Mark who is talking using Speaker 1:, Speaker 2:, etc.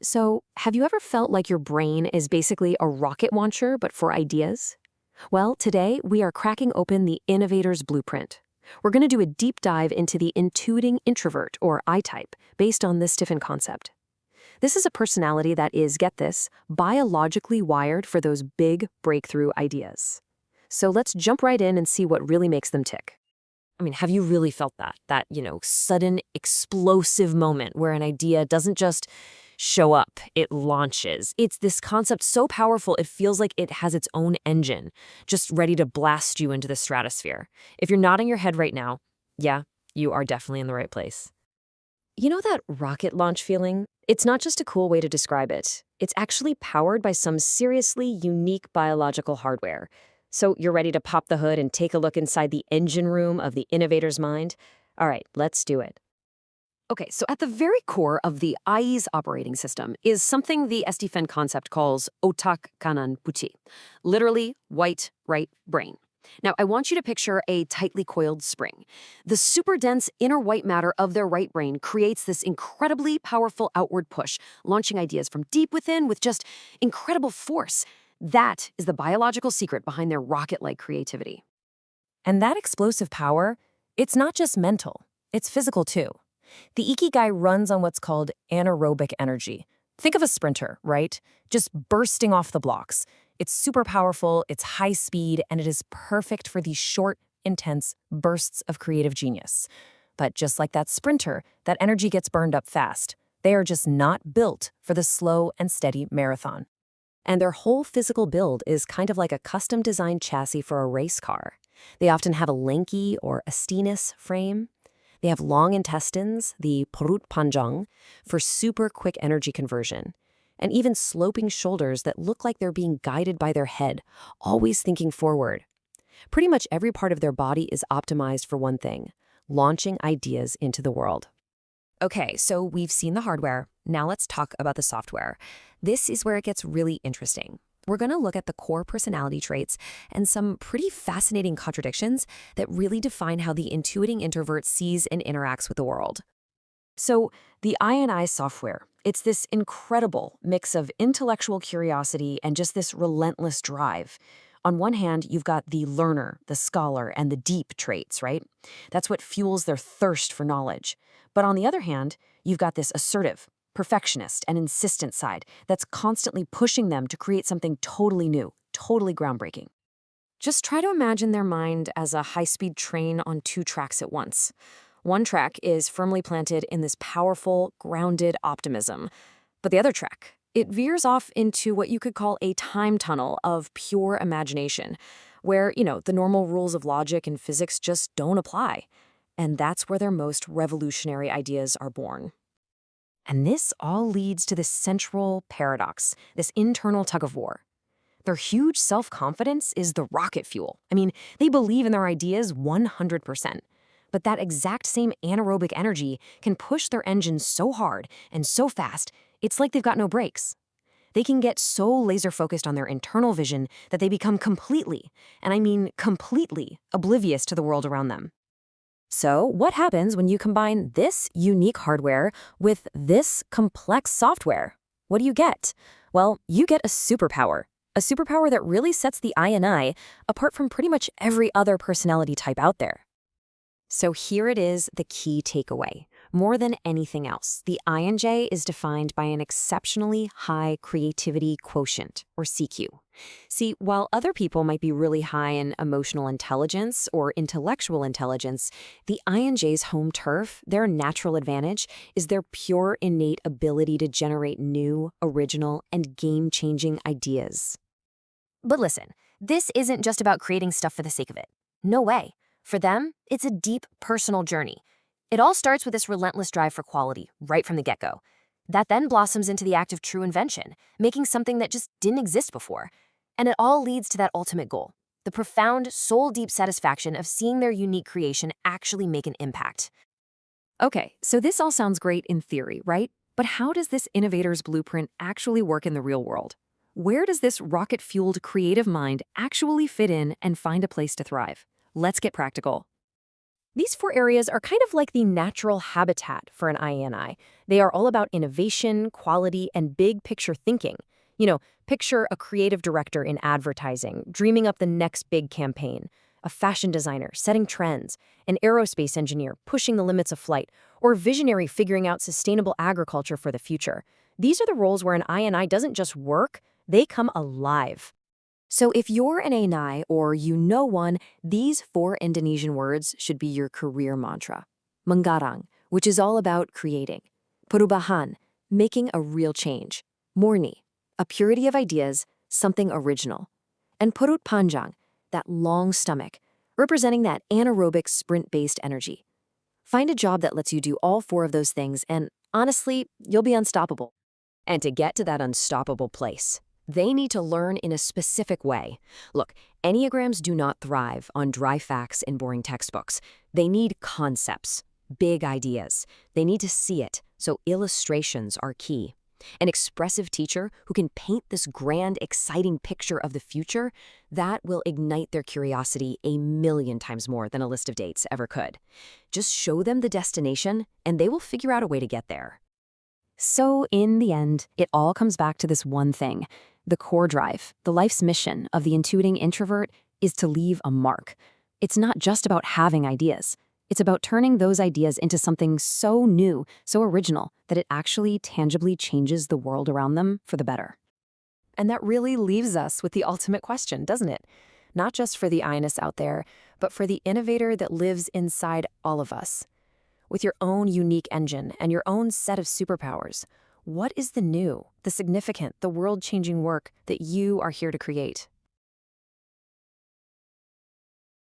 Speaker 1: So, have you ever felt like your brain is basically a rocket launcher, but for ideas? Well, today we are cracking open the innovator's blueprint. We're going to do a deep dive into the intuiting introvert, or I type, based on this STIFIn concept. This is a personality that is, get this, biologically wired for those big breakthrough ideas. So let's jump right in and see what really makes them tick. I mean, have you really felt that? That sudden explosive moment where an idea doesn't just show up, it launches. It's this concept so powerful, it feels like it has its own engine, just ready to blast you into the stratosphere. If you're nodding your head right now, yeah, you are definitely in the right place. You know that rocket launch feeling? It's not just a cool way to describe it. It's actually powered by some seriously unique biological hardware. So you're ready to pop the hood and take a look inside the engine room of the innovator's mind? All right, let's do it. Okay, so at the very core of the IE's operating system is something the STIFIn concept calls otak kanan puti, literally white right brain. Now, I want you to picture a tightly coiled spring. The super dense inner white matter of their right brain creates this incredibly powerful outward push, launching ideas from deep within with just incredible force. That is the biological secret behind their rocket-like creativity. And that explosive power, it's not just mental, it's physical too. The Ikigai runs on what's called anaerobic energy. Think of a sprinter, right? Just bursting off the blocks. It's super powerful, it's high speed, and it is perfect for these short, intense bursts of creative genius. But just like that sprinter, that energy gets burned up fast. They are just not built for the slow and steady marathon. And their whole physical build is kind of like a custom-designed chassis for a race car. They often have a lanky or astinous frame. They have long intestines, the perut panjang, for super quick energy conversion, and even sloping shoulders that look like they're being guided by their head, always thinking forward. Pretty much every part of their body is optimized for one thing: launching ideas into the world. Okay, so we've seen the hardware. Now let's talk about the software. This is where it gets really interesting. We're going to look at the core personality traits and some pretty fascinating contradictions that really define how the intuiting introvert sees and interacts with the world. So, the I software, it's this incredible mix of intellectual curiosity and just this relentless drive. On one hand, you've got the learner, the scholar, and the deep traits, right? That's what fuels their thirst for knowledge. But on the other hand, you've got this assertive, perfectionist, and insistent side that's constantly pushing them to create something totally new, totally groundbreaking. Just try to imagine their mind as a high-speed train on two tracks at once. One track is firmly planted in this powerful, grounded optimism. But the other track, it veers off into what you could call a time tunnel of pure imagination, where, the normal rules of logic and physics just don't apply. And that's where their most revolutionary ideas are born. And this all leads to this central paradox, this internal tug-of-war. Their huge self-confidence is the rocket fuel. I mean, they believe in their ideas 100%. But that exact same anaerobic energy can push their engines so hard and so fast, it's like they've got no brakes. They can get so laser-focused on their internal vision that they become completely, and I mean completely, oblivious to the world around them. So, what happens when you combine this unique hardware with this complex software? What do you get? Well, you get a superpower that really sets the I apart from pretty much every other personality type out there. So here it is, the key takeaway. More than anything else, the INJ is defined by an exceptionally high creativity quotient, or CQ. See, while other people might be really high in emotional intelligence or intellectual intelligence, the INJ's home turf, their natural advantage, is their pure innate ability to generate new, original, and game-changing ideas. But listen, this isn't just about creating stuff for the sake of it. No way. For them, it's a deep personal journey. It all starts with this relentless drive for quality, right from the get-go. That then blossoms into the act of true invention, making something that just didn't exist before. And it all leads to that ultimate goal, the profound, soul-deep satisfaction of seeing their unique creation actually make an impact. Okay, so this all sounds great in theory, right? But how does this innovator's blueprint actually work in the real world? Where does this rocket-fueled creative mind actually fit in and find a place to thrive? Let's get practical. These 4 areas are kind of like the natural habitat for an INI. They are all about innovation, quality, and big picture thinking. Picture a creative director in advertising, dreaming up the next big campaign, a fashion designer setting trends, an aerospace engineer pushing the limits of flight, or a visionary figuring out sustainable agriculture for the future. These are the roles where an INI doesn't just work, they come alive. So if you're an ANI or you know one, these 4 Indonesian words should be your career mantra. Menggarang, which is all about creating. Perubahan, making a real change. Morni, a purity of ideas, something original. And perut panjang, that long stomach, representing that anaerobic sprint-based energy. Find a job that lets you do all 4 of those things, and honestly, you'll be unstoppable. And to get to that unstoppable place, they need to learn in a specific way. Look, Enneagrams do not thrive on dry facts and boring textbooks. They need concepts, big ideas. They need to see it, so illustrations are key. An expressive teacher who can paint this grand, exciting picture of the future, that will ignite their curiosity a million times more than a list of dates ever could. Just show them the destination, and they will figure out a way to get there. So in the end, it all comes back to this one thing. The core drive, the life's mission of the intuiting introvert is to leave a mark. It's not just about having ideas. It's about turning those ideas into something so new, so original, that it actually tangibly changes the world around them for the better. And that really leaves us with the ultimate question, doesn't it? Not just for the INS out there, but for the innovator that lives inside all of us. With your own unique engine and your own set of superpowers, what is the new, the significant, the world-changing work that you are here to create?